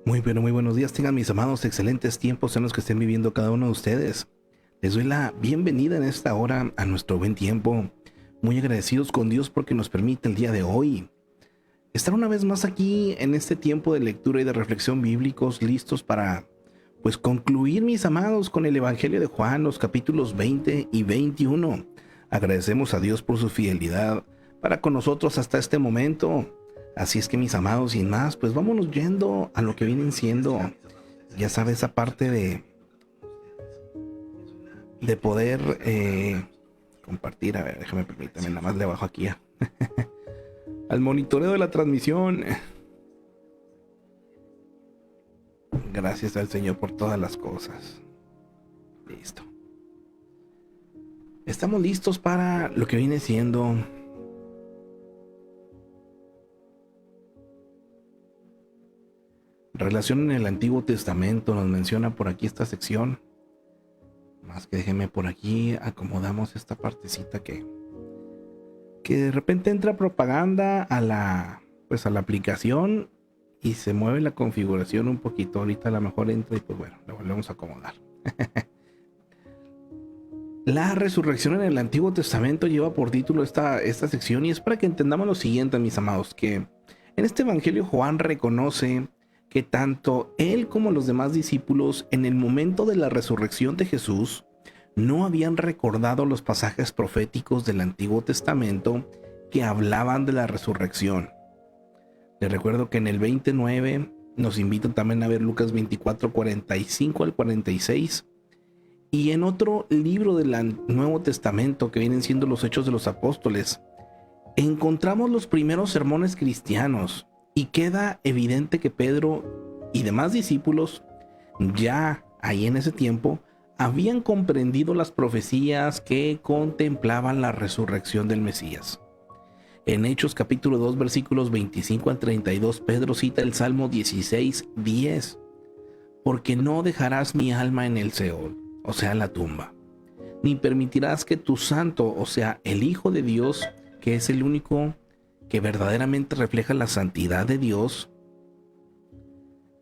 Muy buenos días tengan mis amados, excelentes tiempos en los que estén viviendo cada uno de ustedes. Les doy la bienvenida en esta hora a nuestro buen tiempo. Muy agradecidos con Dios porque nos permite el día de hoy estar una vez más aquí en este tiempo de lectura y de reflexión bíblicos, listos para concluir, mis amados, con el Evangelio de Juan, los capítulos 20 y 21. Agradecemos a Dios por su fidelidad para con nosotros hasta este momento. Así es que, mis amados, sin más, pues vámonos yendo a lo que vienen siendo, ya sabes, esa parte de poder compartir. A ver, permítame, nada más le bajo aquí al monitoreo de la transmisión. Gracias al Señor por todas las cosas. Listo. Estamos listos para lo que viene siendo relación en el Antiguo Testamento. Nos menciona por aquí esta sección. Más que déjenme por aquí acomodamos esta partecita que de repente entra propaganda a la aplicación y se mueve la configuración un poquito. Ahorita a lo mejor entra y pues bueno, la volvemos a acomodar. La resurrección en el Antiguo Testamento lleva por título esta sección, y es para que entendamos lo siguiente, mis amados, que en este Evangelio Juan reconoce que tanto él como los demás discípulos en el momento de la resurrección de Jesús no habían recordado los pasajes proféticos del Antiguo Testamento que hablaban de la resurrección. Les recuerdo que en el 29 nos invitan también a ver Lucas 24, 45 al 46. Y en otro libro del Nuevo Testamento, que vienen siendo los Hechos de los Apóstoles, encontramos los primeros sermones cristianos, y queda evidente que Pedro y demás discípulos, ya ahí en ese tiempo, habían comprendido las profecías que contemplaban la resurrección del Mesías. En Hechos capítulo 2, versículos 25 al 32, Pedro cita el Salmo 16, 10. Porque no dejarás mi alma en el Seol, o sea, la tumba, ni permitirás que tu santo, o sea, el Hijo de Dios, que es el único que verdaderamente refleja la santidad de Dios,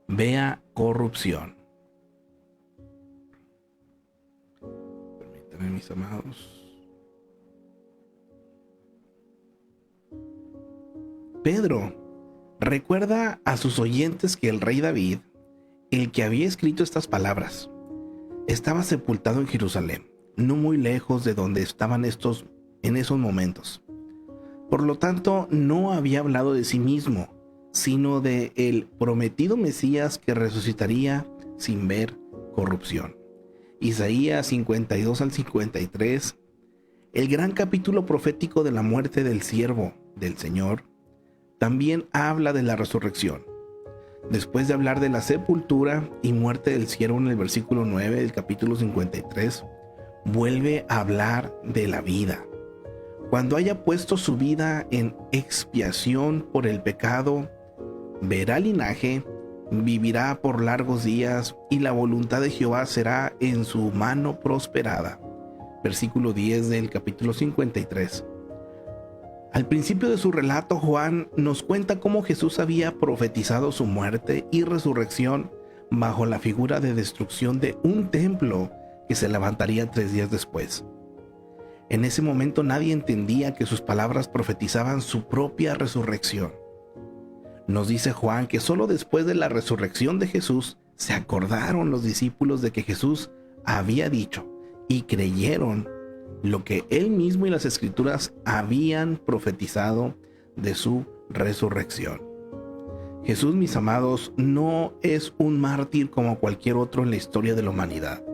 vea corrupción. Permítanme, mis amados. Pedro recuerda a sus oyentes que el rey David, el que había escrito estas palabras, estaba sepultado en Jerusalén, no muy lejos de donde estaban estos en esos momentos. Por lo tanto, no había hablado de sí mismo, sino de el prometido Mesías que resucitaría sin ver corrupción. Isaías 52 al 53, el gran capítulo profético de la muerte del siervo del Señor, también habla de la resurrección. Después de hablar de la sepultura y muerte del siervo en el versículo 9 del capítulo 53, vuelve a hablar de la vida. Cuando haya puesto su vida en expiación por el pecado, verá linaje, vivirá por largos días, y la voluntad de Jehová será en su mano prosperada. Versículo 10 del capítulo 53. Al principio de su relato, Juan nos cuenta cómo Jesús había profetizado su muerte y resurrección bajo la figura de destrucción de un templo que se levantaría 3 días después. En ese momento nadie entendía que sus palabras profetizaban su propia resurrección. Nos dice Juan que solo después de la resurrección de Jesús se acordaron los discípulos de que Jesús había dicho, y creyeron lo que él mismo y las escrituras habían profetizado de su resurrección. Jesús, mis amados, no es un mártir como cualquier otro en la historia de la humanidad.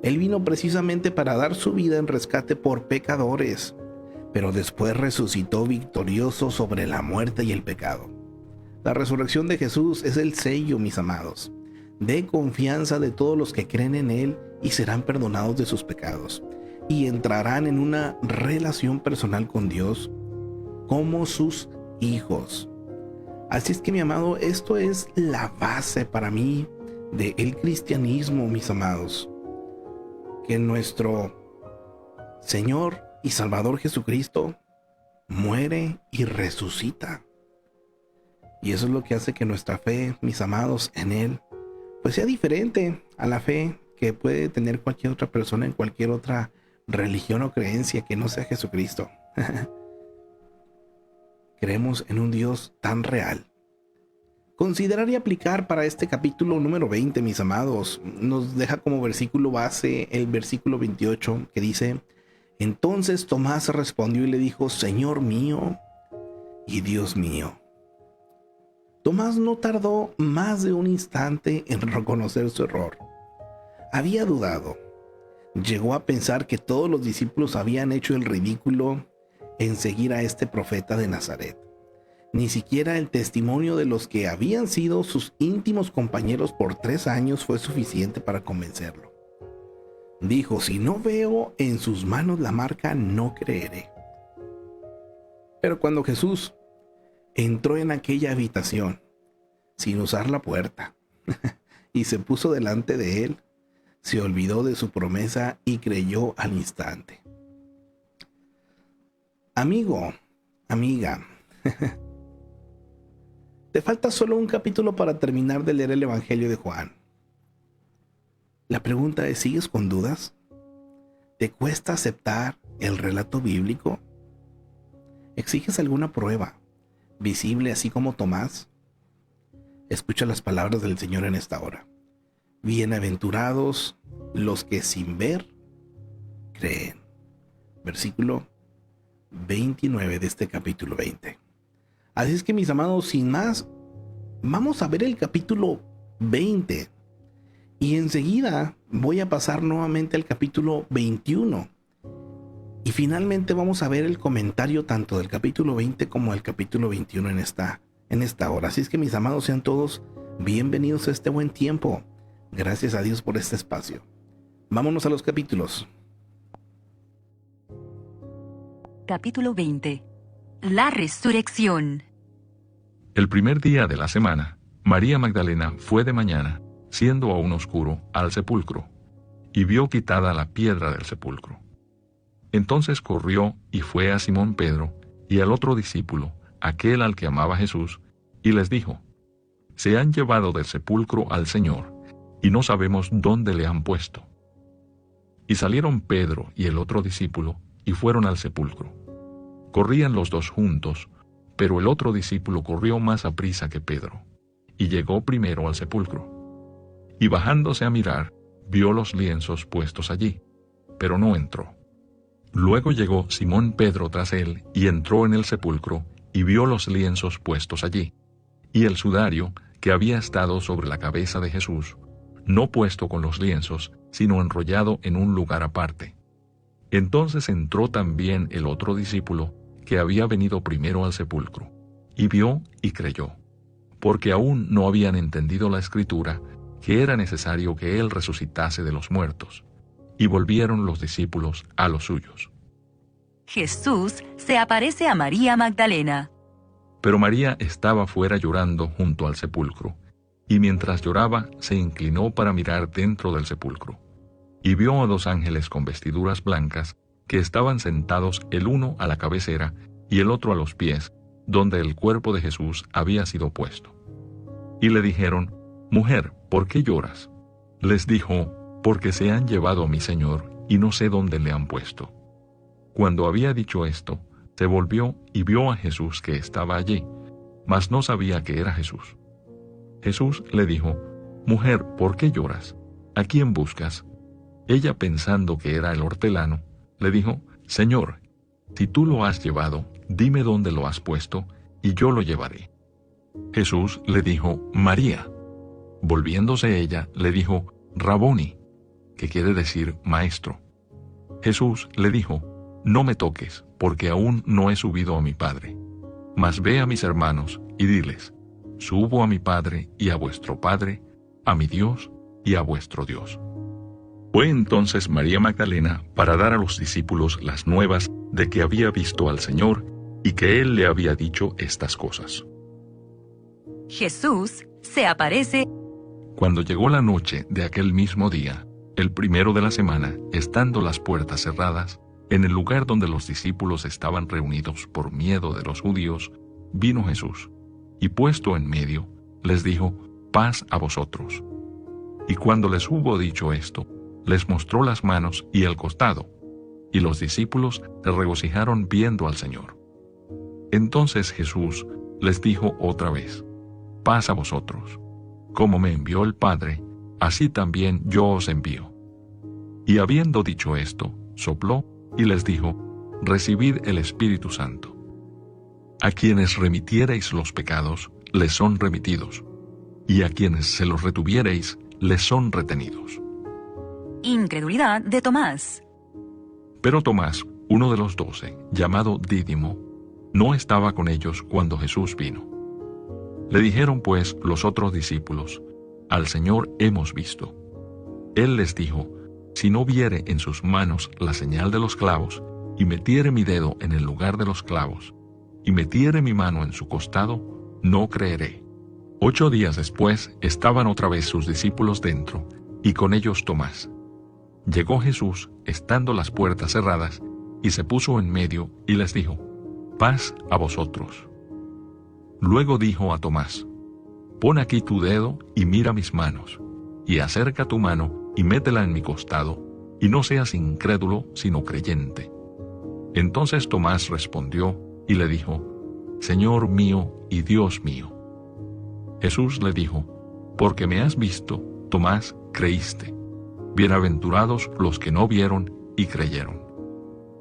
Él vino precisamente para dar su vida en rescate por pecadores, pero después resucitó victorioso sobre la muerte y el pecado. La resurrección de Jesús es el sello, mis amados, de confianza de todos los que creen en Él y serán perdonados de sus pecados, y entrarán en una relación personal con Dios como sus hijos. Así es que, mi amado, esto es la base para mí del cristianismo, mis amados. Que nuestro Señor y Salvador Jesucristo muere y resucita. Y eso es lo que hace que nuestra fe, mis amados, en Él, pues sea diferente a la fe que puede tener cualquier otra persona en cualquier otra religión o creencia que no sea Jesucristo. Creemos en un Dios tan real. Considerar y aplicar para este capítulo número 20, mis amados, nos deja como versículo base el versículo 28 que dice: entonces Tomás respondió y le dijo: Señor mío y Dios mío. Tomás no tardó más de un instante en reconocer su error. Había dudado. Llegó a pensar que todos los discípulos habían hecho el ridículo en seguir a este profeta de Nazaret. Ni siquiera el testimonio de los que habían sido sus íntimos compañeros por 3 años fue suficiente para convencerlo. Dijo: si no veo en sus manos la marca, no creeré. Pero cuando Jesús entró en aquella habitación, sin usar la puerta, y se puso delante de él, se olvidó de su promesa y creyó al instante. Amigo, amiga, te falta solo un capítulo para terminar de leer el Evangelio de Juan. La pregunta es: ¿sigues con dudas? ¿Te cuesta aceptar el relato bíblico? ¿Exiges alguna prueba visible así como Tomás? Escucha las palabras del Señor en esta hora. Bienaventurados los que sin ver creen. Versículo 29 de este capítulo 20. Así es que, mis amados, sin más, vamos a ver el capítulo 20. Y enseguida voy a pasar nuevamente al capítulo 21. Y finalmente vamos a ver el comentario tanto del capítulo 20 como del capítulo 21 en esta hora. Así es que, mis amados, sean todos bienvenidos a este buen tiempo. Gracias a Dios por este espacio. Vámonos a los capítulos. Capítulo 20. La resurrección. El primer día de la semana, María Magdalena fue de mañana, siendo aún oscuro, al sepulcro, y vio quitada la piedra del sepulcro. Entonces corrió y fue a Simón Pedro y al otro discípulo, aquel al que amaba Jesús, y les dijo: se han llevado del sepulcro al Señor, y no sabemos dónde le han puesto. Y salieron Pedro y el otro discípulo, y fueron al sepulcro. Corrían los dos juntos, pero el otro discípulo corrió más aprisa que Pedro, y llegó primero al sepulcro. Y bajándose a mirar, vio los lienzos puestos allí, pero no entró. Luego llegó Simón Pedro tras él, y entró en el sepulcro, y vio los lienzos puestos allí, y el sudario que había estado sobre la cabeza de Jesús, no puesto con los lienzos, sino enrollado en un lugar aparte. Entonces entró también el otro discípulo, que había venido primero al sepulcro, y vio y creyó, porque aún no habían entendido la Escritura, que era necesario que él resucitase de los muertos. Y volvieron los discípulos a los suyos. Jesús se aparece a María Magdalena. Pero María estaba fuera llorando junto al sepulcro, y mientras lloraba se inclinó para mirar dentro del sepulcro, y vio a 2 ángeles con vestiduras blancas, que estaban sentados el uno a la cabecera y el otro a los pies, donde el cuerpo de Jesús había sido puesto. Y le dijeron: mujer, ¿por qué lloras? Les dijo: porque se han llevado a mi Señor, y no sé dónde le han puesto. Cuando había dicho esto, se volvió y vio a Jesús que estaba allí, mas no sabía que era Jesús. Jesús le dijo: mujer, ¿por qué lloras? ¿A quién buscas? Ella, pensando que era el hortelano, le dijo: Señor, si tú lo has llevado, dime dónde lo has puesto, y yo lo llevaré. Jesús le dijo: María. Volviéndose ella, le dijo: Raboni, que quiere decir maestro. Jesús le dijo: no me toques, porque aún no he subido a mi Padre. Mas ve a mis hermanos y diles: subo a mi Padre y a vuestro Padre, a mi Dios y a vuestro Dios. Fue entonces María Magdalena para dar a los discípulos las nuevas de que había visto al Señor y que Él le había dicho estas cosas. Jesús se aparece. Cuando llegó la noche de aquel mismo día, el primero de la semana, estando las puertas cerradas, en el lugar donde los discípulos estaban reunidos por miedo de los judíos, vino Jesús, y puesto en medio, les dijo: paz a vosotros. Y cuando les hubo dicho esto, les mostró las manos y el costado, y los discípulos se regocijaron viendo al Señor. Entonces Jesús les dijo otra vez: paz a vosotros. Como me envió el Padre, así también yo os envío. Y habiendo dicho esto, sopló y les dijo: recibid el Espíritu Santo. A quienes remitiereis los pecados, les son remitidos, y a quienes se los retuviereis, les son retenidos. Incredulidad de Tomás. Pero Tomás, uno de los 12, llamado Dídimo, no estaba con ellos cuando Jesús vino. Le dijeron pues los otros discípulos: al Señor hemos visto. Él les dijo: si no viere en sus manos la señal de los clavos, y metiere mi dedo en el lugar de los clavos, y metiere mi mano en su costado, no creeré. 8 días después estaban otra vez sus discípulos dentro, y con ellos Tomás. Llegó Jesús, estando las puertas cerradas, y se puso en medio, y les dijo: paz a vosotros. Luego dijo a Tomás: pon aquí tu dedo y mira mis manos, y acerca tu mano y métela en mi costado, y no seas incrédulo, sino creyente. Entonces Tomás respondió y le dijo: Señor mío y Dios mío. Jesús le dijo: porque me has visto, Tomás, creíste. Bienaventurados los que no vieron y creyeron.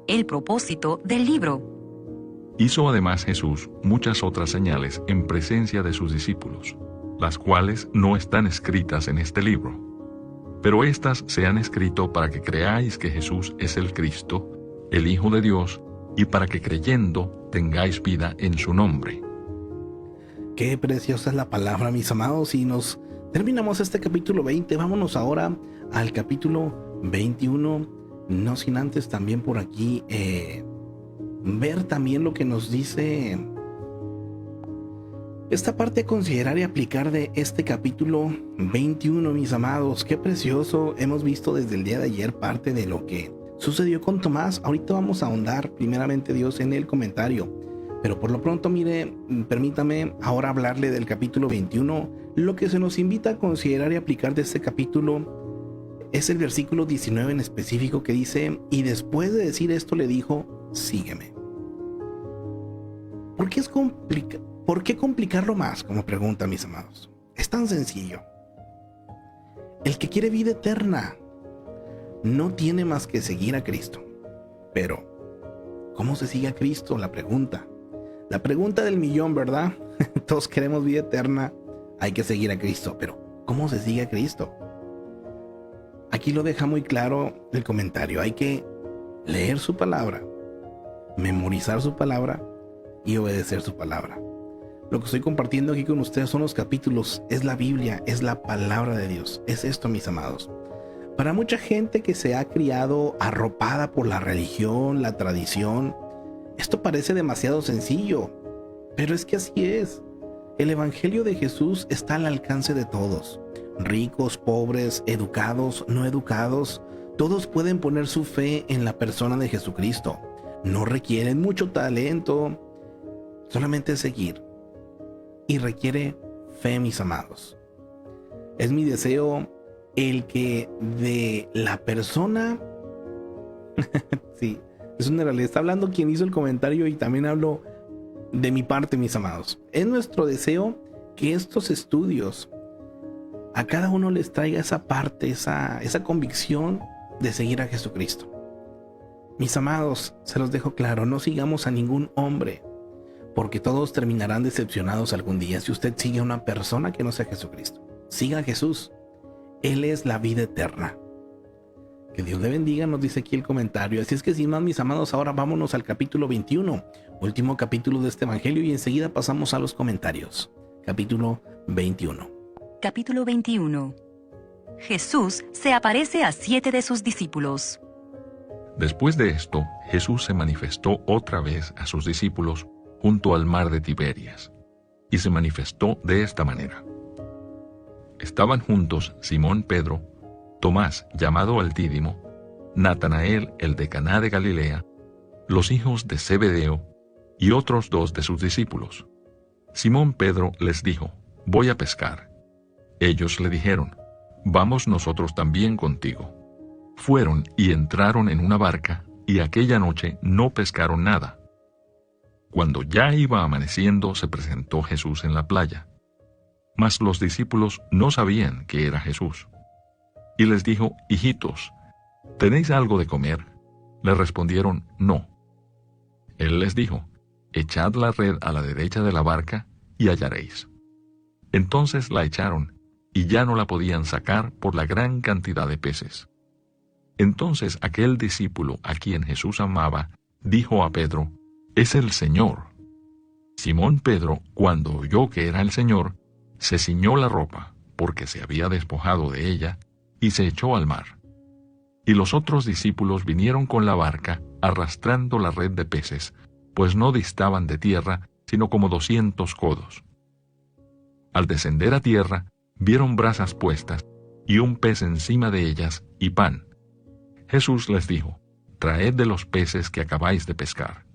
El propósito del libro. Hizo además Jesús muchas otras señales en presencia de sus discípulos, las cuales no están escritas en este libro. Pero éstas se han escrito para que creáis que Jesús es el Cristo, el Hijo de Dios, y para que creyendo tengáis vida en su nombre. Qué preciosa es la palabra, mis amados, y nos terminamos este capítulo 20. Vámonos ahora al capítulo 21, no sin antes también por aquí ver también lo que nos dice esta parte a considerar y aplicar de este capítulo 21, mis amados. Qué precioso. Hemos visto desde el día de ayer parte de lo que sucedió con Tomás. Ahorita vamos a ahondar primeramente, Dios, en el comentario, pero por lo pronto, mire, permítame ahora hablarle del capítulo 21. Lo que se nos invita a considerar y aplicar de este capítulo es el versículo 19 en específico, que dice: y después de decir esto le dijo: sígueme. ¿Por qué complicarlo más? Como pregunta, mis amados. Es tan sencillo. El que quiere vida eterna no tiene más que seguir a Cristo. Pero, ¿cómo se sigue a Cristo? La pregunta del millón, ¿verdad? Todos queremos vida eterna, hay que seguir a Cristo, pero ¿cómo se sigue a Cristo? Aquí lo deja muy claro el comentario. Hay que leer su palabra, memorizar su palabra y obedecer su palabra. Lo que estoy compartiendo aquí con ustedes son los capítulos, es la Biblia, es la palabra de Dios. Es esto, mis amados. Para mucha gente que se ha criado arropada por la religión, la tradición, esto parece demasiado sencillo, pero es que así es. El Evangelio de Jesús está al alcance de todos. Ricos, pobres, educados, no educados, todos pueden poner su fe en la persona de Jesucristo. No requieren mucho talento, solamente seguir. Y requiere fe, mis amados. Es mi deseo el que de la persona sí, es una realidad. Está hablando quien hizo el comentario y también hablo de mi parte, mis amados. Es nuestro deseo que estos estudios a cada uno les traiga esa parte, esa convicción de seguir a Jesucristo. Mis amados, se los dejo claro, no sigamos a ningún hombre, porque todos terminarán decepcionados algún día si usted sigue a una persona que no sea Jesucristo. Siga a Jesús. Él es la vida eterna. Que Dios le bendiga, nos dice aquí el comentario. Así es que sin más, mis amados, ahora vámonos al capítulo 21, último capítulo de este evangelio, y enseguida pasamos a los comentarios. Capítulo 21. Capítulo 21. Jesús se aparece a 7 de sus discípulos. Después de esto, Jesús se manifestó otra vez a sus discípulos junto al mar de Tiberias, y se manifestó de esta manera. Estaban juntos Simón Pedro, Tomás, llamado el Dídimo, Natanael, el de Caná de Galilea, los hijos de Zebedeo, y otros 2 de sus discípulos. Simón Pedro les dijo: voy a pescar. Ellos le dijeron: vamos nosotros también contigo. Fueron y entraron en una barca, y aquella noche no pescaron nada. Cuando ya iba amaneciendo, se presentó Jesús en la playa. Mas los discípulos no sabían que era Jesús. Y les dijo: hijitos, ¿tenéis algo de comer? Le respondieron: no. Él les dijo: echad la red a la derecha de la barca y hallaréis. Entonces la echaron, y ya no la podían sacar por la gran cantidad de peces. Entonces aquel discípulo a quien Jesús amaba dijo a Pedro: es el Señor. Simón Pedro, cuando oyó que era el Señor, se ciñó la ropa, porque se había despojado de ella, y se echó al mar. Y los otros discípulos vinieron con la barca, arrastrando la red de peces, pues no distaban de tierra, sino como 200 codos. Al descender a tierra, vieron brasas puestas, y un pez encima de ellas, y pan. Jesús les dijo: traed de los peces que acabáis de pescar.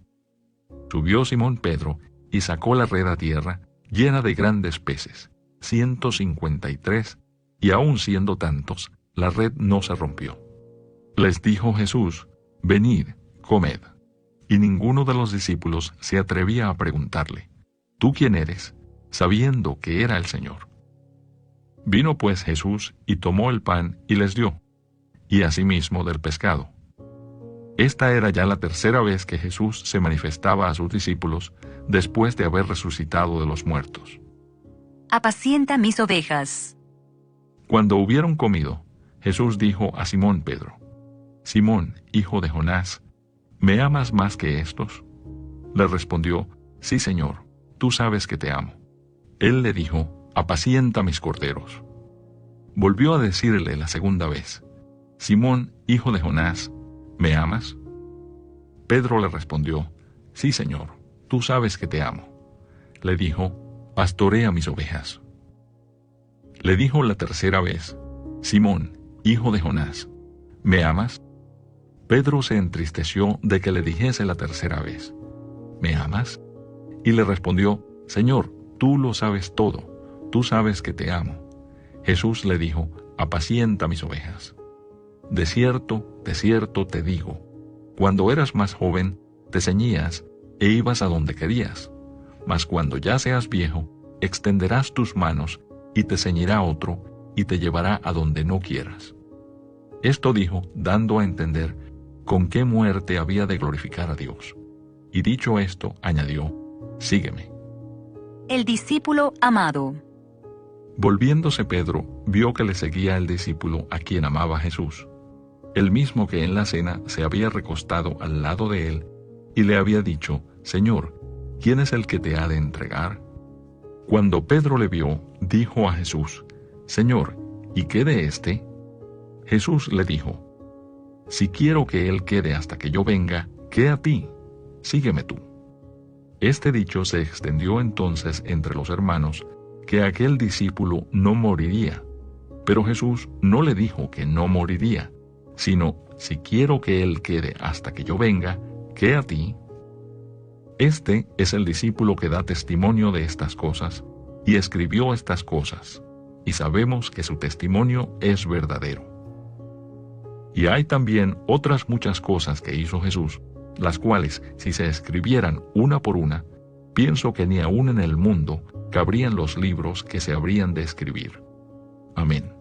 Subió Simón Pedro, y sacó la red a tierra, llena de grandes peces, 153, y aun siendo tantos, la red no se rompió. Les dijo Jesús: venid, comed. Y ninguno de los discípulos se atrevía a preguntarle: ¿tú quién eres?, sabiendo que era el Señor. Vino pues Jesús y tomó el pan y les dio, y asimismo del pescado. Esta era ya la tercera vez que Jesús se manifestaba a sus discípulos después de haber resucitado de los muertos. Apacienta mis ovejas. Cuando hubieron comido, Jesús dijo a Simón Pedro: Simón, hijo de Jonás, ¿me amas más que estos? Le respondió: sí, Señor, tú sabes que te amo. Él le dijo: apacienta mis corderos. Volvió a decirle la segunda vez: Simón, hijo de Jonás, ¿me amas? Pedro le respondió: sí, Señor, tú sabes que te amo. Le dijo: pastorea mis ovejas. Le dijo la tercera vez: Simón, hijo de Jonás, ¿me amas? Pedro se entristeció de que le dijese la tercera vez: ¿me amas? Y le respondió: Señor, tú lo sabes todo, tú sabes que te amo. Jesús le dijo: apacienta mis ovejas. De cierto te digo, cuando eras más joven, te ceñías e ibas a donde querías, mas cuando ya seas viejo, extenderás tus manos, y te ceñirá otro, y te llevará a donde no quieras. Esto dijo, dando a entender con qué muerte había de glorificar a Dios. Y dicho esto, añadió: sígueme. El discípulo amado. Volviéndose Pedro, vio que le seguía el discípulo a quien amaba Jesús, el mismo que en la cena se había recostado al lado de él, y le había dicho: Señor, ¿quién es el que te ha de entregar? Cuando Pedro le vio, dijo a Jesús: Señor, ¿y qué de éste? Jesús le dijo: si quiero que él quede hasta que yo venga, ¿qué a ti? Sígueme tú. Este dicho se extendió entonces entre los hermanos, que aquel discípulo no moriría. Pero Jesús no le dijo que no moriría, sino: si quiero que él quede hasta que yo venga, ¿qué a ti? Este es el discípulo que da testimonio de estas cosas, y escribió estas cosas, y sabemos que su testimonio es verdadero. Y hay también otras muchas cosas que hizo Jesús, las cuales, si se escribieran una por una, pienso que ni aun en el mundo cabrían los libros que se habrían de escribir. Amén.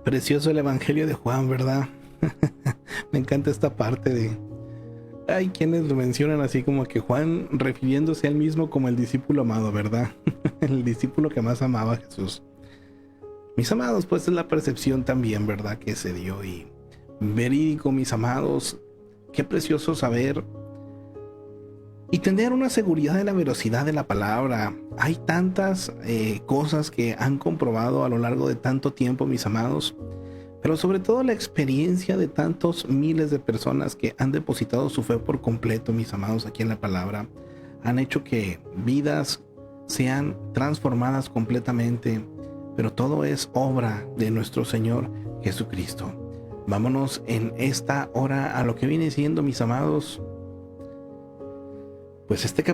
Precioso el Evangelio de Juan, ¿verdad? Me encanta esta parte de... Hay quienes lo mencionan así como que Juan refiriéndose a él mismo como el discípulo amado, ¿verdad? El discípulo que más amaba a Jesús. Mis amados, pues es la percepción también, ¿verdad?, que se dio. Y verídico, mis amados, qué precioso saber y tener una seguridad de la veracidad de la palabra. Hay tantas cosas que han comprobado a lo largo de tanto tiempo, mis amados, pero sobre todo la experiencia de tantos miles de personas que han depositado su fe por completo, mis amados, aquí en la palabra, han hecho que vidas sean transformadas completamente, pero todo es obra de nuestro Señor Jesucristo. Vámonos en esta hora a lo que viene siendo, mis amados, Pues este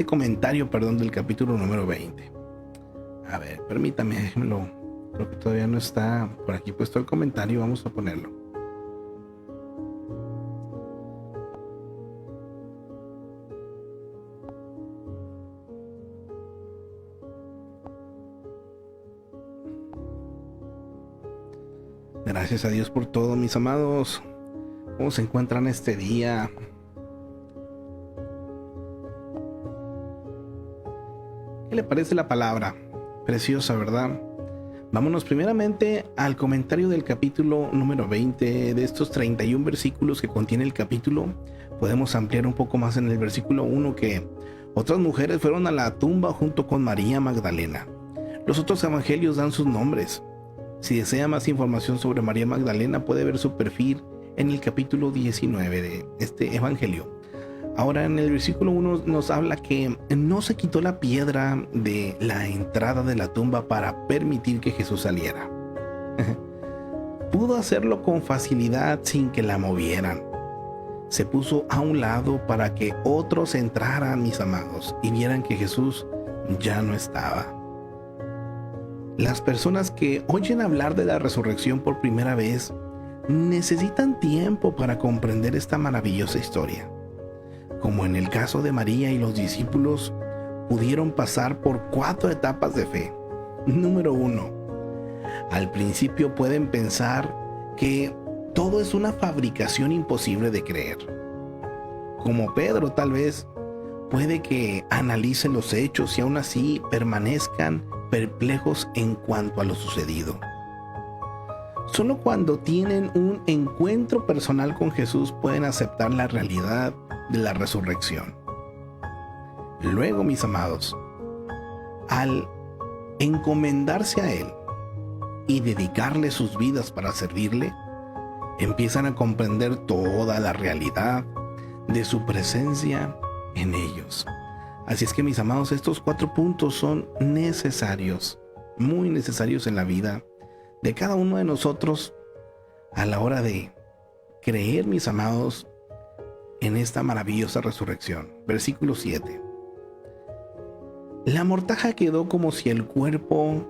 comentario, del capítulo número 20. A ver, permítame, déjenmelo. Creo que todavía no está por aquí puesto el comentario, vamos a ponerlo. Gracias a Dios por todo, mis amados. ¿Cómo se encuentran este día? ¿Qué le parece la palabra? Preciosa, ¿verdad? Vámonos primeramente al comentario del capítulo número 20. De estos 31 versículos que contiene el capítulo, podemos ampliar un poco más en el versículo 1 que otras mujeres fueron a la tumba junto con María Magdalena. Los otros evangelios dan sus nombres. Si desea más información sobre María Magdalena, puede ver su perfil en el capítulo 19 de este evangelio. Ahora en el versículo 1 nos habla que no se quitó la piedra de la entrada de la tumba para permitir que Jesús saliera. Pudo hacerlo con facilidad sin que la movieran. Se puso a un lado para que otros entraran, mis amados, y vieran que Jesús ya no estaba. Las personas que oyen hablar de la resurrección por primera vez necesitan tiempo para comprender esta maravillosa historia. Como en el caso de María y los discípulos, pudieron pasar por 4 etapas de fe. Número 1. Al principio pueden pensar que todo es una fabricación imposible de creer. Como Pedro, tal vez, puede que analicen los hechos y aún así permanezcan perplejos en cuanto a lo sucedido. Solo cuando tienen un encuentro personal con Jesús pueden aceptar la realidad de la resurrección. Luego, mis amados, al encomendarse a Él y dedicarle sus vidas para servirle, empiezan a comprender toda la realidad de su presencia en ellos. Así es que, mis amados, estos 4 puntos son necesarios, muy necesarios en la vida de cada uno de nosotros a la hora de creer, mis amados, en esta maravillosa resurrección. Versículo 7. La mortaja quedó como si el cuerpo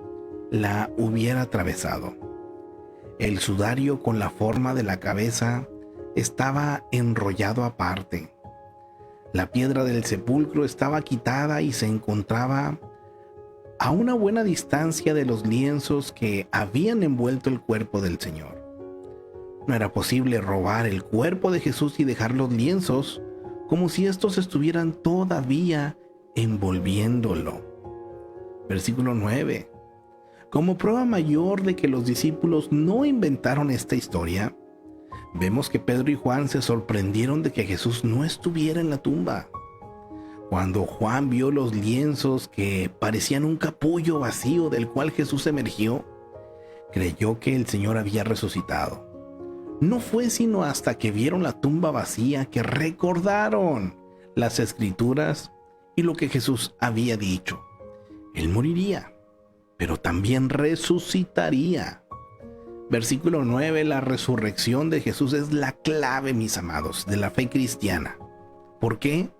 la hubiera atravesado. El sudario con la forma de la cabeza estaba enrollado aparte. La piedra del sepulcro estaba quitada y se encontraba a una buena distancia de los lienzos que habían envuelto el cuerpo del Señor. No era posible robar el cuerpo de Jesús y dejar los lienzos como si estos estuvieran todavía envolviéndolo. Versículo 9. Como prueba mayor de que los discípulos no inventaron esta historia, vemos que Pedro y Juan se sorprendieron de que Jesús no estuviera en la tumba. Cuando Juan vio los lienzos que parecían un capullo vacío del cual Jesús emergió, creyó que el Señor había resucitado. No fue sino hasta que vieron la tumba vacía que recordaron las Escrituras y lo que Jesús había dicho. Él moriría, pero también resucitaría. Versículo 9, la resurrección de Jesús es la clave, mis amados, de la fe cristiana. ¿Por qué?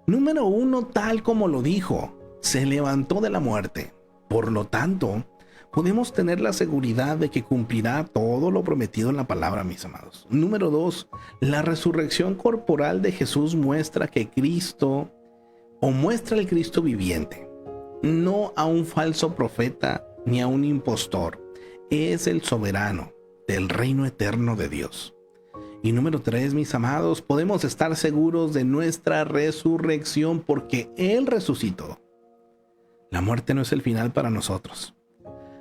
Número 1, tal como lo dijo, se levantó de la muerte. Por lo tanto, podemos tener la seguridad de que cumplirá todo lo prometido en la palabra, mis amados. Número 2, la resurrección corporal de Jesús muestra que Cristo, o muestra el Cristo viviente, no a un falso profeta ni a un impostor. Es el soberano del reino eterno de Dios. Y número 3, mis amados, podemos estar seguros de nuestra resurrección porque Él resucitó. La muerte no es el final para nosotros.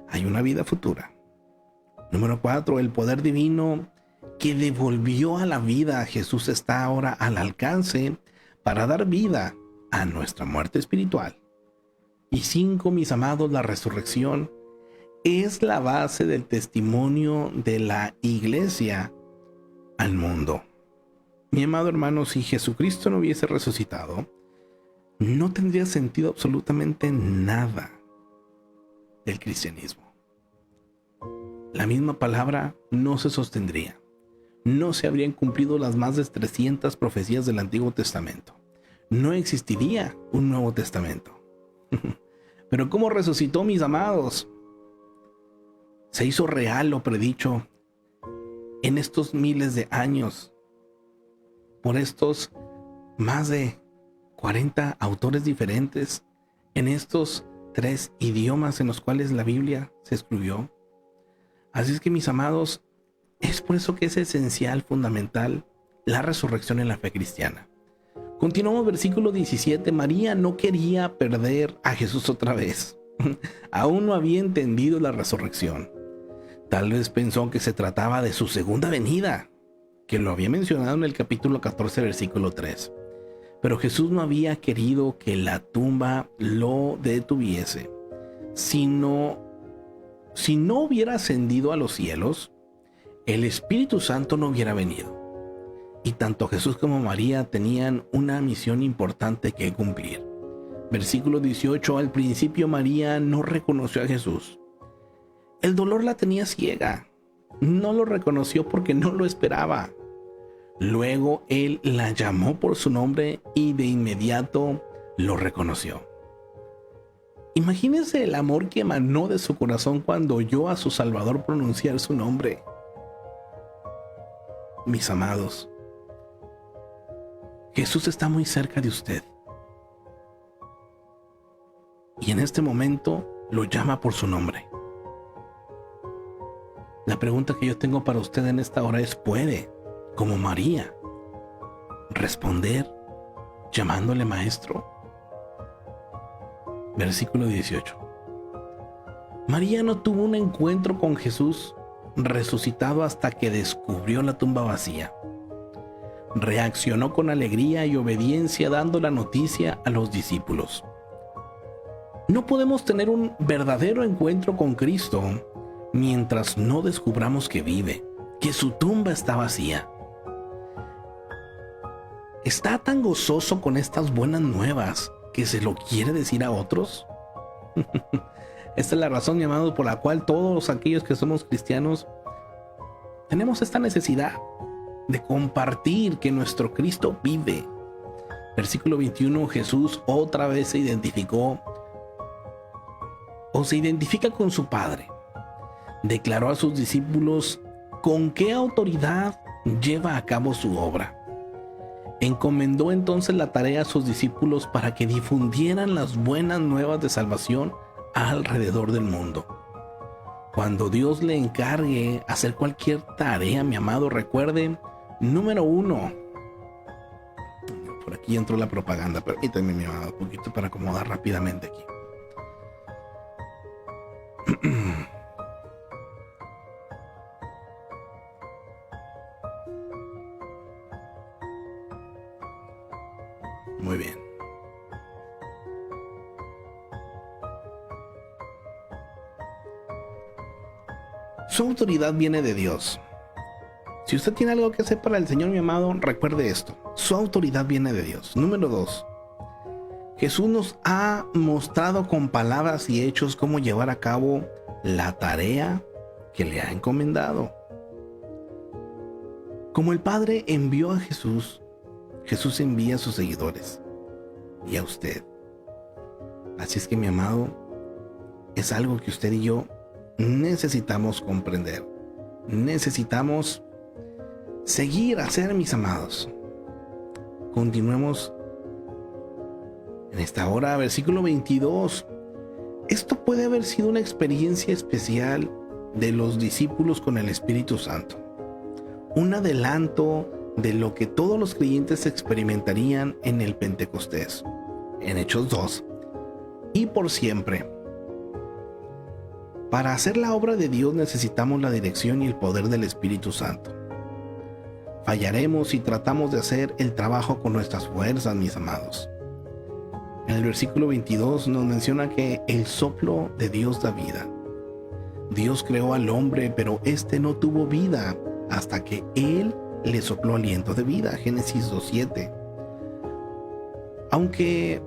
Hay una vida futura. Número 4, el poder divino que devolvió a la vida a Jesús está ahora al alcance para dar vida a nuestra muerte espiritual. Y 5, mis amados, la resurrección es la base del testimonio de la iglesia al mundo. Mi amado hermano, si Jesucristo no hubiese resucitado, no tendría sentido absolutamente nada del cristianismo. La misma palabra no se sostendría. no se habrían cumplido las más de 300 profecías del Antiguo Testamento. No existiría un Nuevo Testamento. Pero ¿cómo resucitó, mis amados? Se hizo real lo predicho en estos miles de años por estos más de 40 autores diferentes, en estos 3 idiomas en los cuales la Biblia se escribió. Así es que, mis amados, es por eso que es esencial, fundamental, la resurrección en la fe cristiana. Continuamos, versículo 17. María no quería perder a Jesús otra vez. Aún no había entendido la resurrección. Tal vez pensó que se trataba de su segunda venida, que lo había mencionado en el capítulo 14, versículo 3. Pero Jesús no había querido que la tumba lo detuviese. Si no hubiera ascendido a los cielos, el Espíritu Santo no hubiera venido. Y tanto Jesús como María tenían una misión importante que cumplir. Versículo 18. Al principio María no reconoció a Jesús. El dolor la tenía ciega. No lo reconoció porque no lo esperaba. Luego él la llamó por su nombre y de inmediato lo reconoció. Imagínense el amor que emanó de su corazón cuando oyó a su Salvador pronunciar su nombre. Mis amados, Jesús está muy cerca de usted. Y en este momento lo llama por su nombre. La pregunta que yo tengo para usted en esta hora es: ¿puede, como María, responder llamándole maestro? Versículo 18. María no tuvo un encuentro con Jesús resucitado hasta que descubrió la tumba vacía. Reaccionó con alegría y obediencia dando la noticia a los discípulos. No podemos tener un verdadero encuentro con Cristo mientras no descubramos que vive, que su tumba está vacía. ¿Está tan gozoso con estas buenas nuevas que se lo quiere decir a otros? Esta es la razón, mi amado, por la cual todos aquellos que somos cristianos tenemos esta necesidad de compartir que nuestro Cristo vive. Versículo 21, Jesús otra vez se identifica con su Padre. Declaró a sus discípulos con qué autoridad lleva a cabo su obra. Encomendó entonces la tarea a sus discípulos para que difundieran las buenas nuevas de salvación alrededor del mundo. Cuando Dios le encargue hacer cualquier tarea, mi amado, recuerde, número 1. Por aquí entró la propaganda, permítame, mi amado, un poquito para acomodar rápidamente aquí. Muy bien. Su autoridad viene de Dios. Si usted tiene algo que hacer para el Señor, mi amado, recuerde esto. Su autoridad viene de Dios. Número 2. Jesús nos ha mostrado con palabras y hechos cómo llevar a cabo la tarea que le ha encomendado. Como el Padre envió a Jesús, Jesús envía a sus seguidores y a usted. Así es que, mi amado, es algo que usted y yo necesitamos comprender. Necesitamos seguir a hacer, mis amados. Continuemos en esta hora, versículo 22. Esto puede haber sido una experiencia especial de los discípulos con el Espíritu Santo. Un adelanto de lo que todos los creyentes experimentarían en el Pentecostés, en Hechos 2, y por siempre. Para hacer la obra de Dios necesitamos la dirección y el poder del Espíritu Santo. Fallaremos si tratamos de hacer el trabajo con nuestras fuerzas, mis amados. En el versículo 22 nos menciona que el soplo de Dios da vida. Dios creó al hombre, pero éste no tuvo vida hasta que Él le sopló aliento de vida. Génesis 2:7. Aunque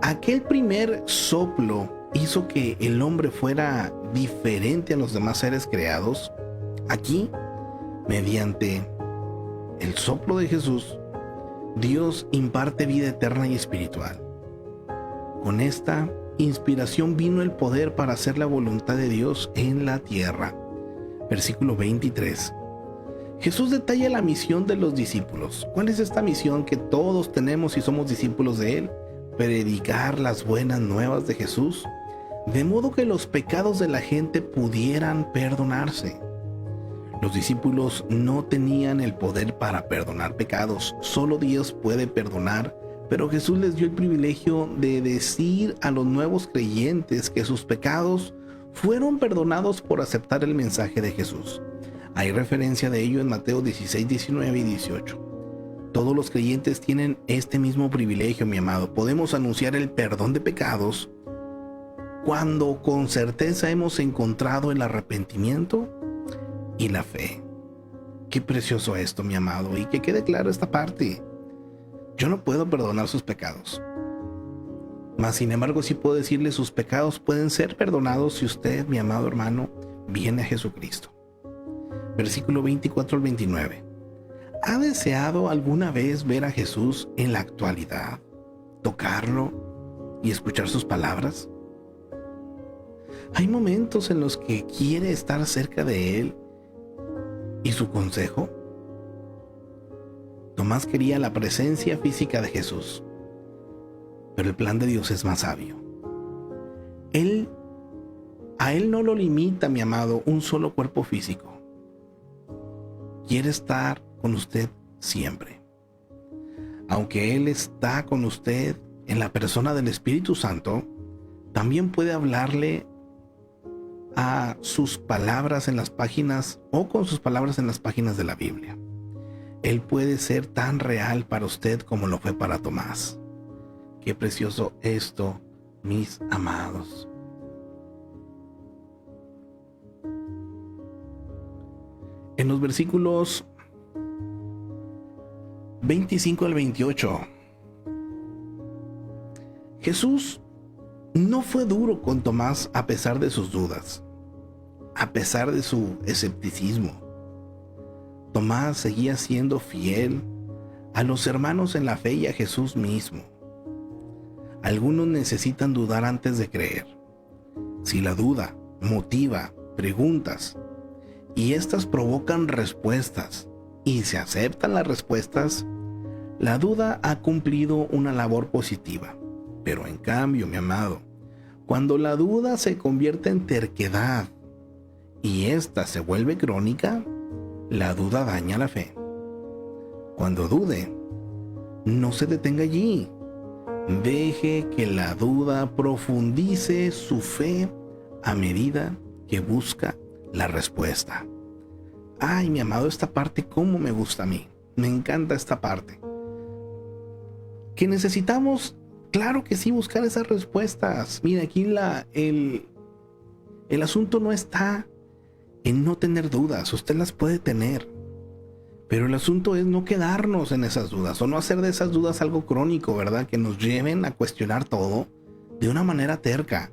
aquel primer soplo hizo que el hombre fuera diferente a los demás seres creados, aquí, mediante el soplo de Jesús, Dios imparte vida eterna y espiritual. Con esta inspiración vino el poder para hacer la voluntad de Dios en la tierra. Versículo 23. Jesús detalla la misión de los discípulos. ¿Cuál es esta misión que todos tenemos si somos discípulos de Él? Predicar las buenas nuevas de Jesús, de modo que los pecados de la gente pudieran perdonarse. Los discípulos no tenían el poder para perdonar pecados, solo Dios puede perdonar, pero Jesús les dio el privilegio de decir a los nuevos creyentes que sus pecados fueron perdonados por aceptar el mensaje de Jesús. Hay referencia de ello en Mateo 16, 19 y 18. Todos los creyentes tienen este mismo privilegio, mi amado. Podemos anunciar el perdón de pecados cuando con certeza hemos encontrado el arrepentimiento y la fe. Qué precioso esto, mi amado, y que quede claro esta parte. Yo no puedo perdonar sus pecados, mas sin embargo sí puedo decirle: sus pecados pueden ser perdonados si usted, mi amado hermano, viene a Jesucristo. Versículo 24 al 29. ¿Ha deseado alguna vez ver a Jesús en la actualidad, tocarlo y escuchar sus palabras? Hay momentos en los que quiere estar cerca de Él y su consejo. Tomás quería la presencia física de Jesús, pero el plan de Dios es más sabio. A Él no lo limita, mi amado, un solo cuerpo físico. Quiere estar con usted siempre. Aunque Él está con usted en la persona del Espíritu Santo, también puede hablarle a sus palabras en las páginas o con sus palabras en las páginas de la Biblia. Él puede ser tan real para usted como lo fue para Tomás. Qué precioso esto, mis amados. En los versículos 25 al 28, Jesús no fue duro con Tomás a pesar de sus dudas, a pesar de su escepticismo. Tomás seguía siendo fiel a los hermanos en la fe y a Jesús mismo. Algunos necesitan dudar antes de creer. Si la duda motiva preguntas y estas provocan respuestas y se aceptan las respuestas, la duda ha cumplido una labor positiva. Pero en cambio, mi amado, cuando la duda se convierte en terquedad y ésta se vuelve crónica, la duda daña la fe. Cuando dude, no se detenga allí. Deje que la duda profundice su fe a medida que busca la respuesta. Ay, mi amado, esta parte cómo me gusta a mí. Me encanta esta parte. Que necesitamos, claro que sí, buscar esas respuestas. Mira, aquí el asunto no está en no tener dudas. Usted las puede tener. Pero el asunto es no quedarnos en esas dudas o no hacer de esas dudas algo crónico, ¿verdad? Que nos lleven a cuestionar todo de una manera terca,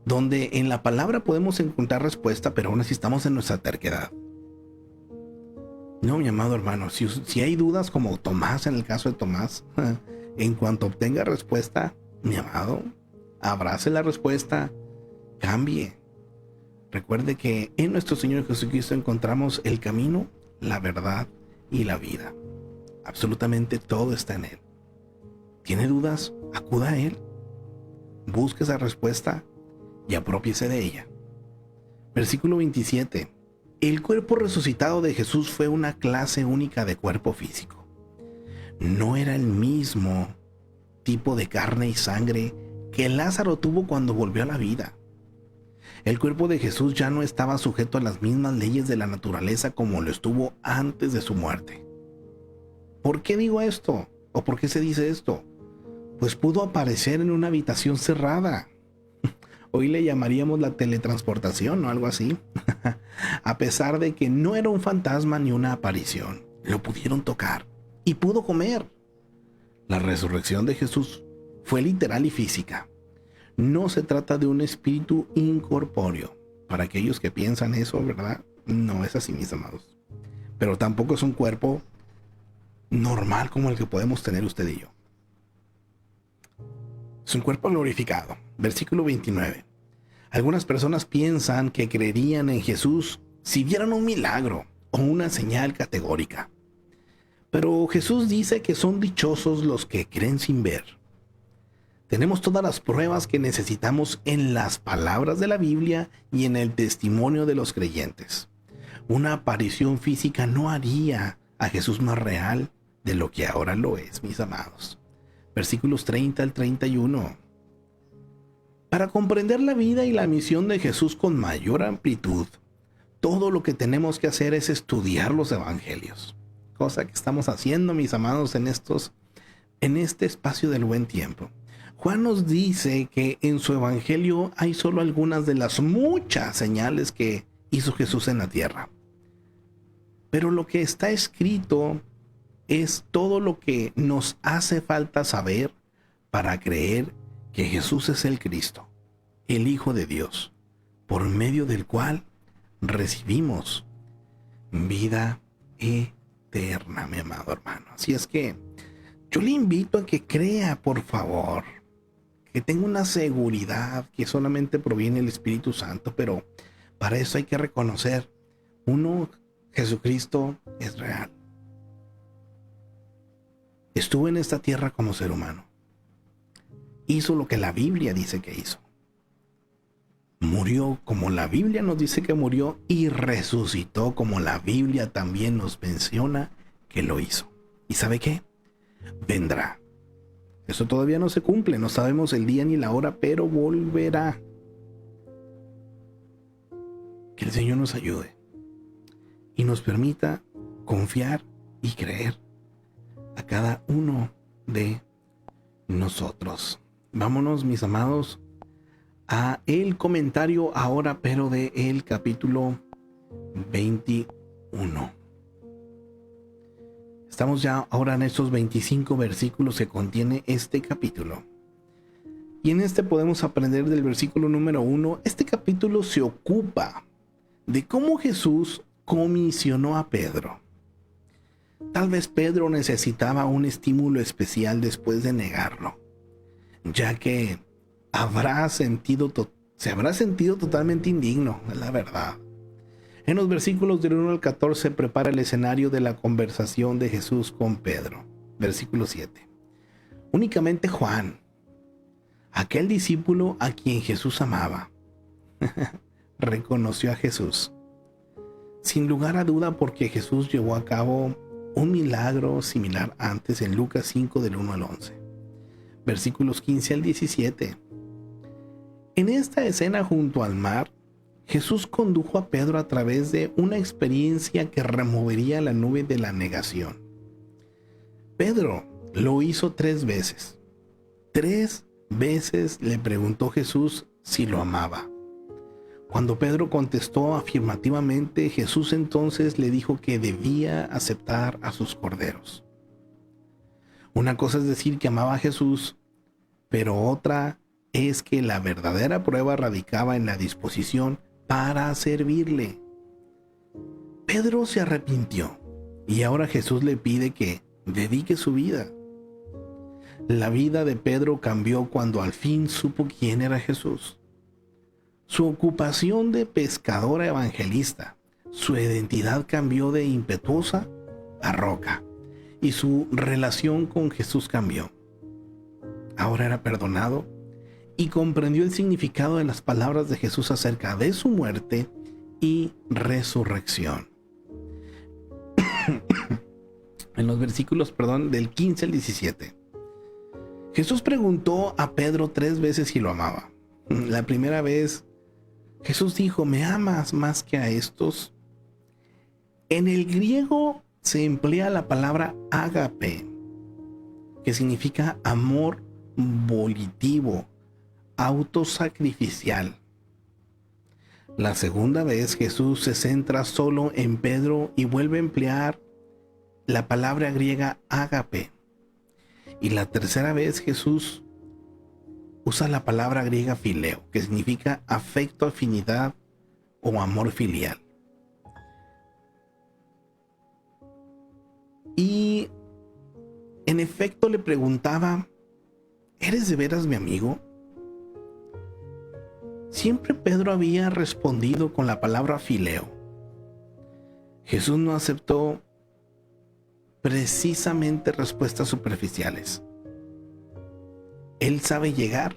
donde en la palabra podemos encontrar respuesta, pero aún así estamos en nuestra terquedad. No, mi amado hermano, si hay dudas como Tomás, en el caso de Tomás, en cuanto obtenga respuesta, mi amado, abrace la respuesta, cambie. Recuerde que en nuestro Señor Jesucristo encontramos el camino, la verdad y la vida. Absolutamente todo está en Él. ¿Tiene dudas? Acuda a Él. Busque esa respuesta y apropiese de ella. Versículo 27. El cuerpo resucitado de Jesús fue una clase única de cuerpo físico. No era el mismo tipo de carne y sangre que Lázaro tuvo cuando volvió a la vida. El cuerpo de Jesús ya no estaba sujeto a las mismas leyes de la naturaleza como lo estuvo antes de su muerte. ¿Por qué digo esto? ¿O por qué se dice esto? Pues pudo aparecer en una habitación cerrada. Hoy le llamaríamos la teletransportación o algo así. A pesar de que no era un fantasma ni una aparición, lo pudieron tocar y pudo comer. La resurrección de Jesús fue literal y física. No se trata de un espíritu incorpóreo. Para aquellos que piensan eso, ¿verdad? No es así, mis amados. Pero tampoco es un cuerpo normal como el que podemos tener usted y yo. Es un cuerpo glorificado. Versículo 29. Algunas personas piensan que creerían en Jesús si vieran un milagro o una señal categórica. Pero Jesús dice que son dichosos los que creen sin ver. Tenemos todas las pruebas que necesitamos en las palabras de la Biblia y en el testimonio de los creyentes. Una aparición física no haría a Jesús más real de lo que ahora lo es, mis amados. Versículos 30 al 31. Para comprender la vida y la misión de Jesús con mayor amplitud, todo lo que tenemos que hacer es estudiar los evangelios. Cosa que estamos haciendo, mis amados, en este espacio del buen tiempo. Juan nos dice que en su evangelio hay solo algunas de las muchas señales que hizo Jesús en la tierra. Pero lo que está escrito es todo lo que nos hace falta saber para creer que Jesús es el Cristo, el Hijo de Dios, por medio del cual recibimos vida eterna, mi amado hermano. Así es que yo le invito a que crea, por favor, que tenga una seguridad que solamente proviene del Espíritu Santo, pero para eso hay que reconocer, uno, Jesucristo es real. Estuvo en esta tierra como ser humano. Hizo lo que la Biblia dice que hizo. Murió como la Biblia nos dice que murió y resucitó como la Biblia también nos menciona que lo hizo. ¿Y sabe qué? Vendrá. Eso todavía no se cumple, no sabemos el día ni la hora, pero volverá. Que el Señor nos ayude y nos permita confiar y creer a cada uno de nosotros. Vámonos, mis amados, a el comentario ahora, pero de el capítulo 21. Estamos ya ahora en estos 25 versículos que contiene este capítulo. Y en este podemos aprender del versículo número 1. Este capítulo se ocupa de cómo Jesús comisionó a Pedro. Tal vez Pedro necesitaba un estímulo especial después de negarlo, ya que se habrá sentido totalmente indigno, es la verdad. En los versículos del 1 al 14 prepara el escenario de la conversación de Jesús con Pedro. Versículo 7. Únicamente Juan, aquel discípulo a quien Jesús amaba, reconoció a Jesús. Sin lugar a duda, porque Jesús llevó a cabo un milagro similar antes en Lucas 5 del 1 al 11. Versículos 15 al 17. En esta escena junto al mar, Jesús condujo a Pedro a través de una experiencia que removería la nube de la negación. Pedro lo hizo 3 veces. 3 veces le preguntó Jesús si lo amaba. Cuando Pedro contestó afirmativamente, Jesús entonces le dijo que debía aceptar a sus corderos. Una cosa es decir que amaba a Jesús, pero otra es que la verdadera prueba radicaba en la disposición para servirle. Pedro se arrepintió y ahora Jesús le pide que dedique su vida. La vida de Pedro cambió cuando al fin supo quién era Jesús. Su ocupación de pescador a evangelista, su identidad cambió de impetuosa a roca y su relación con Jesús cambió. Ahora era perdonado y comprendió el significado de las palabras de Jesús acerca de su muerte y resurrección. En los versículos, del 15 al 17. Jesús preguntó a Pedro 3 veces si lo amaba. La primera vez, Jesús dijo, ¿me amas más que a estos? En el griego se emplea la palabra ágape, que significa amor volitivo, autosacrificial. La segunda vez Jesús se centra solo en Pedro y vuelve a emplear la palabra griega ágape. Y la tercera vez Jesús usa la palabra griega fileo, que significa afecto, afinidad o amor filial. Y en efecto le preguntaba: ¿eres de veras mi amigo? Siempre Pedro había respondido con la palabra fileo. Jesús no aceptó precisamente respuestas superficiales. Él sabe llegar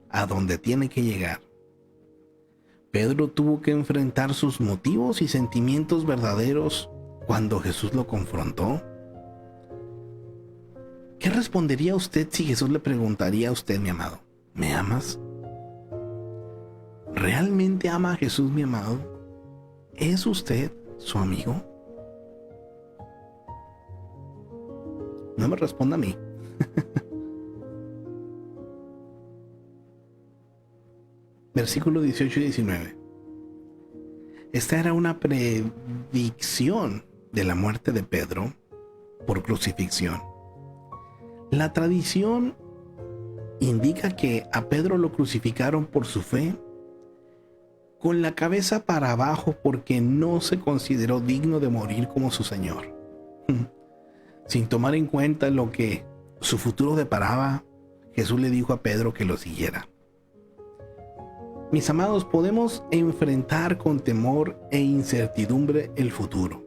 a donde tiene que llegar. Pedro tuvo que enfrentar sus motivos y sentimientos verdaderos cuando Jesús lo confrontó. ¿Qué respondería usted si Jesús le preguntaría a usted, mi amado: ¿me amas? ¿Realmente ama a Jesús, mi amado? ¿Es usted su amigo? No me responda a mí. Versículos 18 y 19. Esta era una predicción de la muerte de Pedro por crucifixión. La tradición indica que a Pedro lo crucificaron por su fe, con la cabeza para abajo, porque no se consideró digno de morir como su Señor. Sin tomar en cuenta lo que su futuro deparaba, Jesús le dijo a Pedro que lo siguiera. Mis amados, podemos enfrentar con temor e incertidumbre el futuro,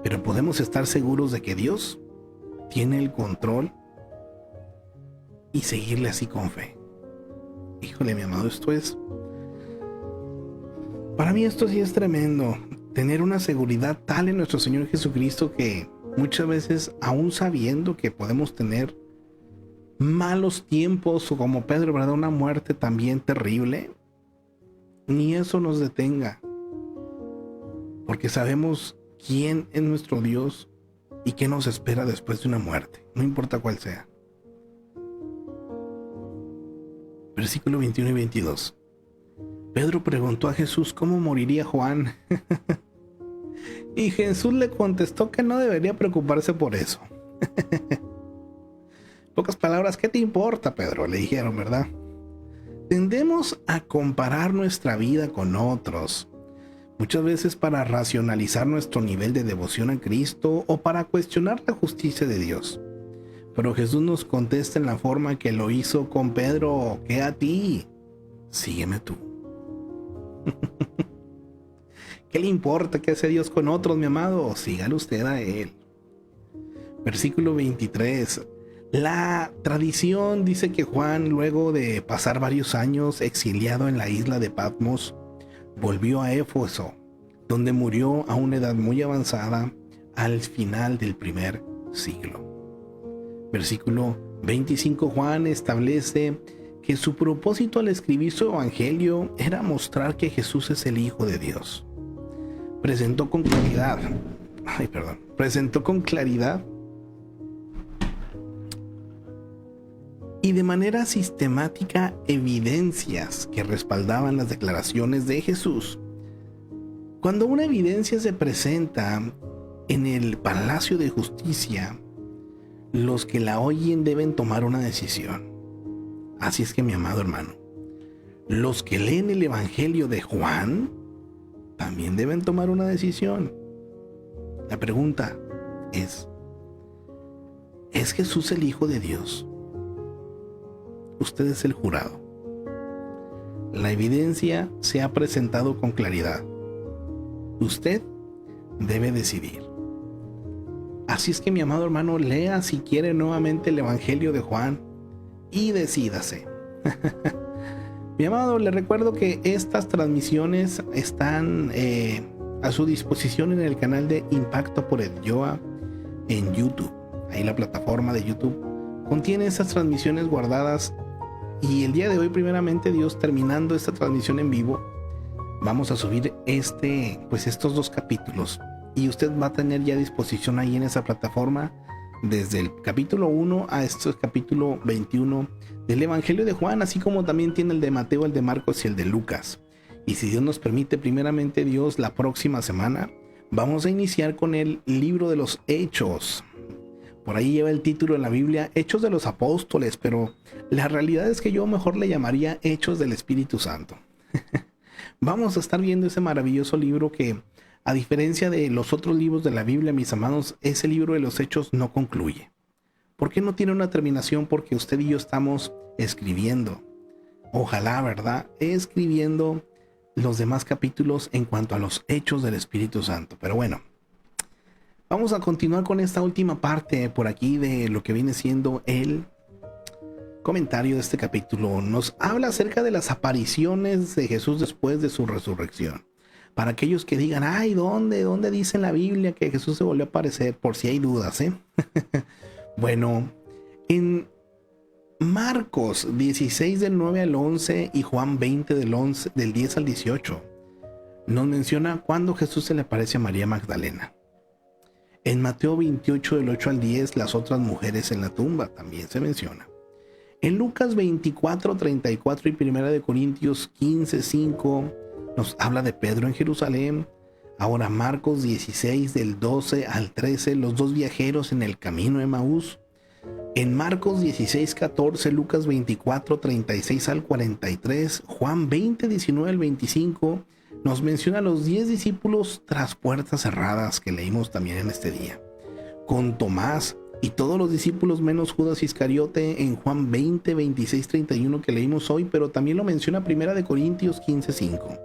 pero podemos estar seguros de que Dios tiene el control y seguirle así con fe. Híjole, mi amado, para mí esto sí es tremendo, tener una seguridad tal en nuestro Señor Jesucristo que muchas veces, aún sabiendo que podemos tener malos tiempos o como Pedro, ¿verdad?, una muerte también terrible, ni eso nos detenga, porque sabemos quién es nuestro Dios y qué nos espera después de una muerte, no importa cuál sea. Versículo 21 y 22. Pedro preguntó a Jesús cómo moriría Juan. Y Jesús le contestó que no debería preocuparse por eso. Pocas palabras, ¿qué te importa, Pedro?, le dijeron, ¿verdad? Tendemos a comparar nuestra vida con otros, muchas veces para racionalizar nuestro nivel de devoción a Cristo o para cuestionar la justicia de Dios. Pero Jesús nos contesta en la forma que lo hizo con Pedro: ¿qué a ti? Sígueme tú. ¿Qué le importa qué hace Dios con otros, mi amado? Sígale usted a Él. Versículo 23. La tradición dice que Juan, luego de pasar varios años exiliado en la isla de Patmos, volvió a Éfeso, donde murió a una edad muy avanzada al final del primer siglo. Versículo 25. Juan establece que su propósito al escribir su evangelio era mostrar que Jesús es el Hijo de Dios. Presentó con claridad y de manera sistemática evidencias que respaldaban las declaraciones de Jesús. Cuando una evidencia se presenta en el palacio de justicia, los que la oyen deben tomar una decisión. Así es que, mi amado hermano, los que leen el evangelio de Juan también deben tomar una decisión. La pregunta ¿es Jesús el Hijo de Dios? Usted es el jurado. La evidencia se ha presentado con claridad. Usted debe decidir. Así es que, mi amado hermano, lea si quiere nuevamente el evangelio de Juan y decídase. Mi amado, le recuerdo que estas transmisiones están a su disposición en el canal de Impacto por el Yoa en YouTube. Ahí la plataforma de YouTube contiene esas transmisiones guardadas, y el día de hoy, primeramente Dios, terminando esta transmisión en vivo, vamos a subir estos 2 capítulos, y usted va a tener ya a disposición ahí en esa plataforma desde el capítulo 1 a este capítulo 21 del Evangelio de Juan, así como también tiene el de Mateo, el de Marcos y el de Lucas. Y si Dios nos permite, primeramente Dios, la próxima semana vamos a iniciar con el libro de los Hechos. Por ahí lleva el título en la Biblia, Hechos de los Apóstoles, pero la realidad es que yo mejor le llamaría Hechos del Espíritu Santo. Vamos a estar viendo ese maravilloso libro que, a diferencia de los otros libros de la Biblia, mis amados, ese libro de los Hechos no concluye. ¿Por qué no tiene una terminación? Porque usted y yo estamos escribiendo, ojalá, ¿verdad? Escribiendo los demás capítulos en cuanto a los hechos del Espíritu Santo. Pero bueno, vamos a continuar con esta última parte por aquí de lo que viene siendo el comentario de este capítulo. Nos habla acerca de las apariciones de Jesús después de su resurrección. Para aquellos que digan, ay, ¿dónde dice en la Biblia que Jesús se volvió a aparecer? Por si hay dudas, ¿eh? Bueno, en Marcos 16 del 9 al 11 y Juan 20 del 10 al 18 nos menciona cuando Jesús se le aparece a María Magdalena. En Mateo 28 del 8 al 10, las otras mujeres en la tumba también se menciona. En Lucas 24, 34 y 1 de Corintios 15, 5 nos habla de Pedro en Jerusalén. Ahora Marcos 16 del 12 al 13, los dos viajeros en el camino de Emaús. En Marcos 16, 14, Lucas 24, 36 al 43, Juan 20, 19 al 25, nos menciona a los 10 discípulos tras puertas cerradas que leímos también en este día. Con Tomás y todos los discípulos menos Judas Iscariote en Juan 20, 26, 31 que leímos hoy, pero también lo menciona 1 de Corintios 15, 5.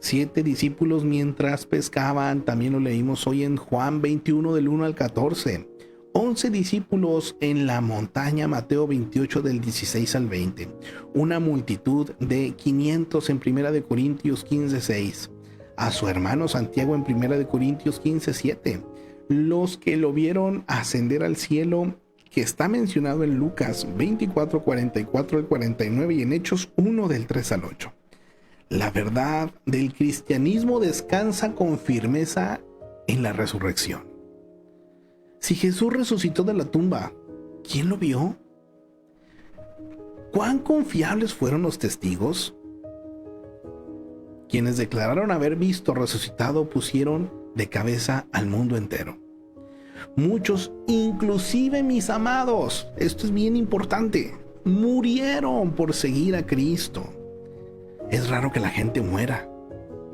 7 discípulos mientras pescaban, también lo leímos hoy en Juan 21 del 1 al 14. 11 discípulos en la montaña, Mateo 28 del 16 al 20. Una multitud de 500 en 1 de Corintios 15, 6. A su hermano Santiago en 1 de Corintios 15, 7. Los que lo vieron ascender al cielo, que está mencionado en Lucas 24, 44 al 49 y en Hechos 1 del 3 al 8. La verdad del cristianismo descansa con firmeza en la resurrección. Si Jesús resucitó de la tumba, ¿quién lo vio? ¿Cuán confiables fueron los testigos? Quienes declararon haber visto resucitado pusieron de cabeza al mundo entero. Muchos, inclusive mis amados, esto es bien importante, murieron por seguir a Cristo. Es raro que la gente muera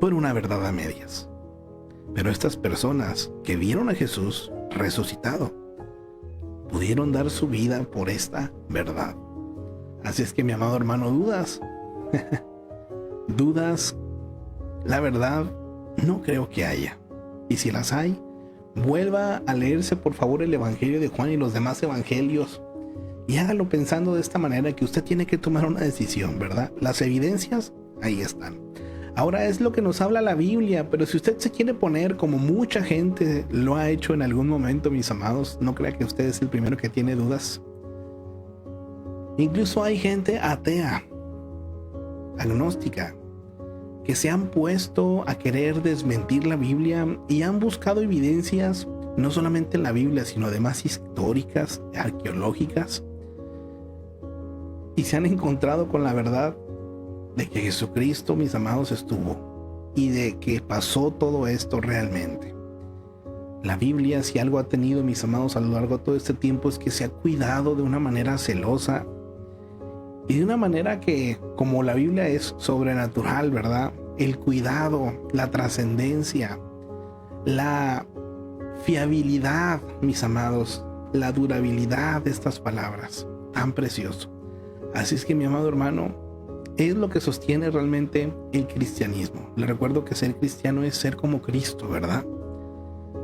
por una verdad a medias. Pero estas personas que vieron a Jesús resucitado pudieron dar su vida por esta verdad. Así es que, mi amado hermano, ¿dudas? ¿Dudas? La verdad, no creo que haya. Y si las hay, vuelva a leerse por favor el Evangelio de Juan y los demás evangelios. Y hágalo pensando de esta manera, que usted tiene que tomar una decisión, ¿verdad? Las evidencias ahí están. Ahora es lo que nos habla la Biblia, pero si usted se quiere poner como mucha gente lo ha hecho en algún momento, mis amados, no crea que usted es el primero que tiene dudas. Incluso hay gente atea, agnóstica, que se han puesto a querer desmentir la Biblia y han buscado evidencias no solamente en la Biblia, sino además históricas, arqueológicas, y se han encontrado con la verdad de que Jesucristo, mis amados, estuvo y de que pasó todo esto realmente. La Biblia, si algo ha tenido, mis amados, a lo largo de todo este tiempo, es que se ha cuidado de una manera celosa y de una manera que, como la Biblia es sobrenatural, ¿verdad? El cuidado, la trascendencia, la fiabilidad, mis amados, la durabilidad de estas palabras, tan precioso. Así es que, mi amado hermano, es lo que sostiene realmente el cristianismo. Le recuerdo que ser cristiano es ser como Cristo, ¿verdad?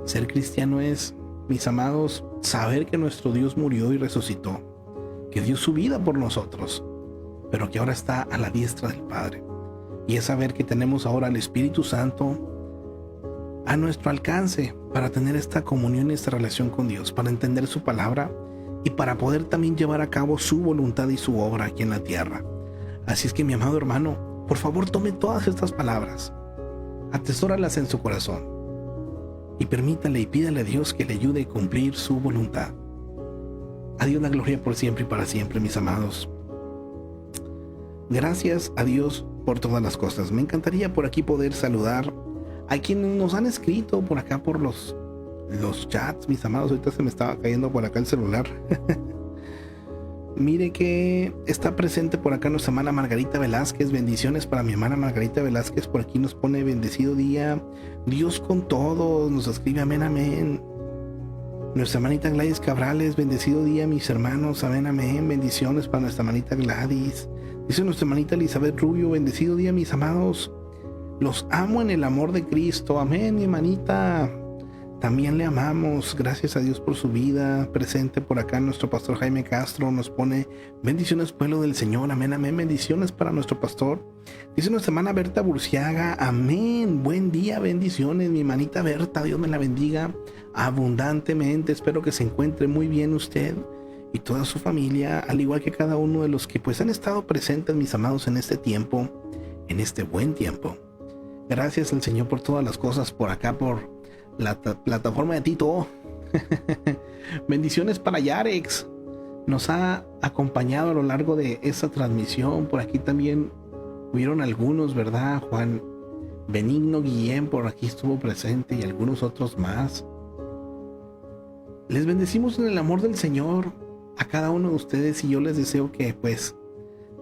Ser cristiano es, mis amados, saber que nuestro Dios murió y resucitó, que dio su vida por nosotros, pero que ahora está a la diestra del Padre. Y es saber que tenemos ahora al Espíritu Santo a nuestro alcance para tener esta comunión y esta relación con Dios, para entender su palabra y para poder también llevar a cabo su voluntad y su obra aquí en la tierra. Así es que, mi amado hermano, por favor tome todas estas palabras, atesóralas en su corazón y permítale y pídale a Dios que le ayude a cumplir su voluntad. A Dios la gloria por siempre y para siempre, mis amados. Gracias a Dios por todas las cosas. Me encantaría por aquí poder saludar a quienes nos han escrito por acá por los chats, mis amados. Ahorita se me estaba cayendo por acá el celular. Mire que está presente por acá nuestra hermana Margarita Velázquez. Bendiciones para mi hermana Margarita Velázquez. Por aquí nos pone bendecido día. Dios con todos. Nos escribe amén, amén. Nuestra hermanita Gladys Cabrales, bendecido día, mis hermanos, amén, amén. Bendiciones para nuestra hermanita Gladys. Dice nuestra hermanita Elizabeth Rubio, bendecido día, mis amados. Los amo en el amor de Cristo, amén, mi hermanita. También le amamos, gracias a Dios por su vida. Presente por acá nuestro pastor Jaime Castro nos pone bendiciones, pueblo del Señor, amén, amén, bendiciones para nuestro pastor. Dice nuestra hermana Berta Burciaga, amén, buen día, bendiciones, mi hermanita Berta, Dios me la bendiga abundantemente. Espero que se encuentre muy bien usted y toda su familia, al igual que cada uno de los que pues han estado presentes, mis amados, en este tiempo, en este buen tiempo. Gracias al Señor por todas las cosas, por acá, por la plataforma de Tito. Bendiciones para Yarex, nos ha acompañado a lo largo de esta transmisión. Por aquí también hubieron algunos, ¿verdad? Juan Benigno Guillén por aquí estuvo presente y algunos otros más. Les bendecimos en el amor del Señor a cada uno de ustedes y yo les deseo que pues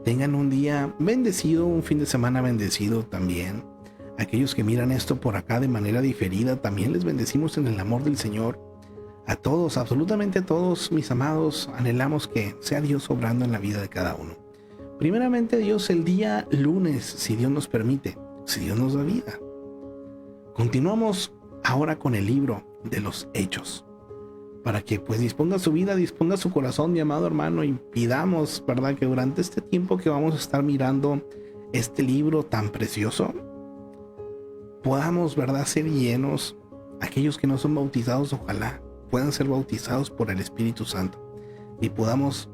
tengan un día bendecido, un fin de semana bendecido también. Aquellos que miran esto por acá de manera diferida, también les bendecimos en el amor del Señor. A todos, absolutamente a todos, mis amados, anhelamos que sea Dios obrando en la vida de cada uno. Primeramente Dios el día lunes, si Dios nos permite, si Dios nos da vida. Continuamos ahora con el libro de los Hechos, para que pues disponga su vida, disponga su corazón, mi amado hermano, y pidamos, ¿verdad?, que durante este tiempo que vamos a estar mirando este libro tan precioso, podamos, ¿verdad?, ser llenos. Aquellos que no son bautizados, ojalá puedan ser bautizados por el Espíritu Santo y podamos,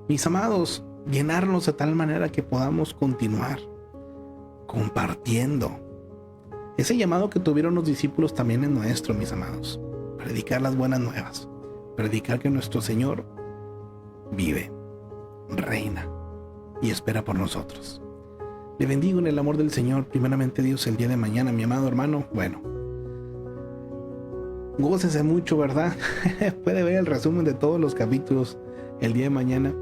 mis amados, llenarnos de tal manera que podamos continuar compartiendo. Ese llamado que tuvieron los discípulos también es nuestro, mis amados. Predicar las buenas nuevas, predicar que nuestro Señor vive, reina y espera por nosotros. Le bendigo en el amor del Señor, primeramente Dios, el día de mañana, mi amado hermano. Bueno, gócese mucho, ¿verdad? Puede ver el resumen de todos los capítulos el día de mañana.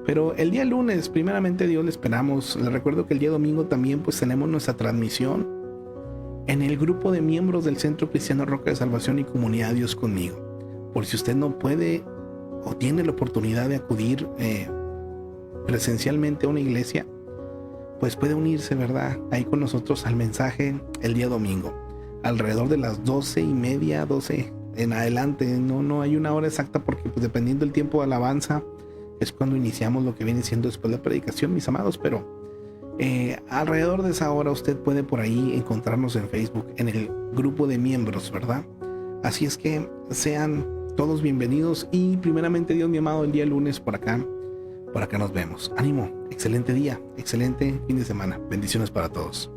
Pero el día lunes, primeramente Dios, le esperamos. Les recuerdo que el día domingo también pues tenemos nuestra transmisión en el grupo de miembros del Centro Cristiano Roca de Salvación y Comunidad Dios Conmigo. Por si usted no puede o tiene la oportunidad de acudir presencialmente a una iglesia, pues puede unirse, ¿verdad?, ahí con nosotros al mensaje el día domingo, alrededor de las 12:30, 12 en adelante. No hay una hora exacta porque pues dependiendo del tiempo de alabanza es cuando iniciamos lo que viene siendo después de la predicación, mis amados, pero alrededor de esa hora usted puede por ahí encontrarnos en Facebook, en el grupo de miembros, ¿verdad? Así es que sean todos bienvenidos y primeramente Dios, mi amado, el día lunes por acá nos vemos. Ánimo, excelente día, excelente fin de semana. Bendiciones para todos.